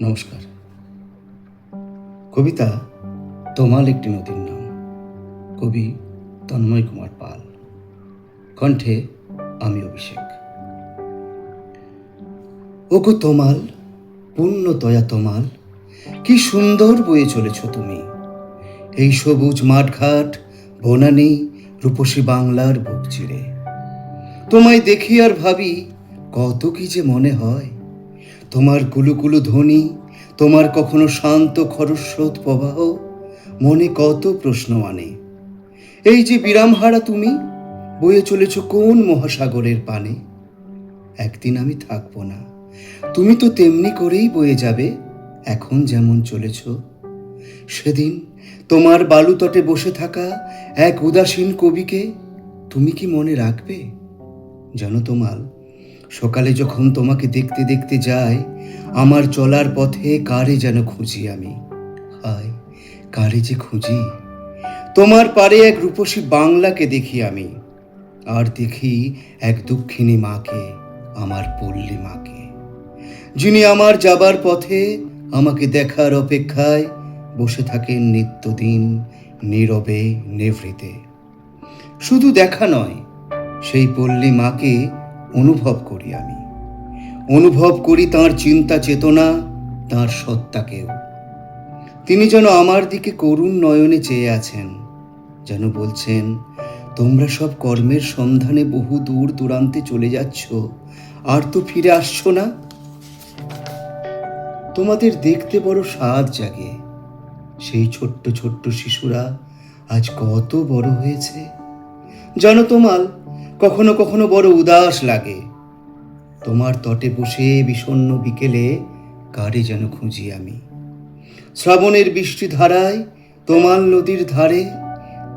নমস্কার। কবিতা তমাল একটি নদীর নাম। কবি তন্ময় কুমার পাল। কণ্ঠে আমি অভিষেক। ওগো তমাল, পূর্ণ দয়া তমাল, কি সুন্দর বয়ে চলেছ তুমি এই সবুজ মাঠঘাট বনানী রূপসী বাংলার বুক চিরে। তোমায় দেখি আর ভাবি কত কি যে মনে হয়। তোমার কুলুকুলু ধ্বনি, তোমার কখনো শান্ত খরস্রোত প্রবাহ মনে কত প্রশ্ন আনে। এই যে বিরামহারা তুমি বয়ে চলেছ কোন মহাসাগরের পানে। একদিন আমি থাকবো না, তুমি তো তেমনি করেই বয়ে যাবে এখন যেমন চলেছ। সেদিন তোমার বালুতটে বসে থাকা এক উদাসীন কবিকে তুমি কি মনে রাখবে? জানো তমাল, সকালে যখন তোমাকে দেখতে দেখতে যাই, আমার চলার পথে কারে যেন খুঁজি আমি। হায়, কারে যে খুঁজি। তোমার পারে এক রূপসী বাংলাকে দেখি আমি, আর দেখি এক দুঃখিনী মাকে, আমার পল্লী মাকে, যিনি আমার যাবার পথে আমাকে দেখার অপেক্ষায় বসে থাকেন নিত্যদিন নীরবে নিভৃতে। শুধু দেখা নয়, সেই পল্লী মাকে অনুভব করি আমি, অনুভব করি তাঁর চিন্তা চেতনা, তাঁর সত্তাকেও। তিনি যেন আমার দিকে করুণ নয়নে চেয়ে আছেন, যেন বলছেন, তোমরা সব কর্মের সন্ধানে বহু দূর দূরান্তে চলে যাচ্ছ, আর তো ফিরে আসছো না। তোমাদের দেখতে বড় স্বাদ জাগে। সেই ছোট্ট ছোট্ট শিশুরা আজ কত বড় হয়েছে। জানো তমাল, কখনো কখনো বড় উদাস লাগে। তোমার তটে বসে বিষণ্ণ বিকেলে কারে যেন খুঁজি আমি। শ্রাবণের বৃষ্টি ধারায় তমাল নদীর ধারে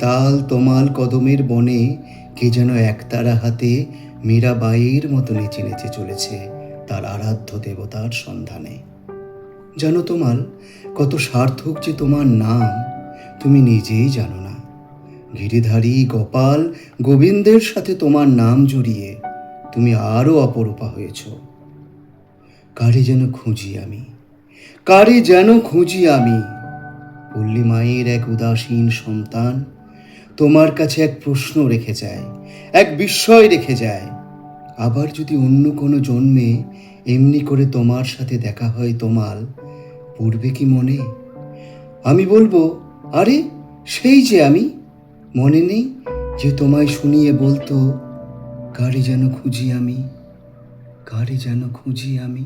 তাল তমাল কদমের বনে কে যেন একতারা হাতে মীরাবাইয়ের মতো নেচে নেচে চলেছে তার আরাধ্য দেবতার সন্ধানে। জানো তমাল, কত সার্থক যে তোমার নাম তুমি নিজেই জানো না। গিরিধারী গোপাল গোবিন্দের সাথে তোমার নাম জড়িয়ে তুমি আরো অপরূপা হয়েছ। কারে যেন খুঁজি আমি, কারে যেন খুঁজি আমি। পল্লী মায়ের এক উদাসীন সন্তান তোমার কাছে এক প্রশ্ন রেখে যায়, এক বিস্ময় রেখে যায়। আবার যদি অন্য কোনো জন্মে এমনি করে তোমার সাথে দেখা হয় তমাল, পড়বে কি মনে? আমি বলবো, আরে সেই যে আমি। মনে নেই যে তোমায় শুনিয়ে বলতো, কারে যেন খুঁজি আমি, কারে যেন খুঁজি আমি।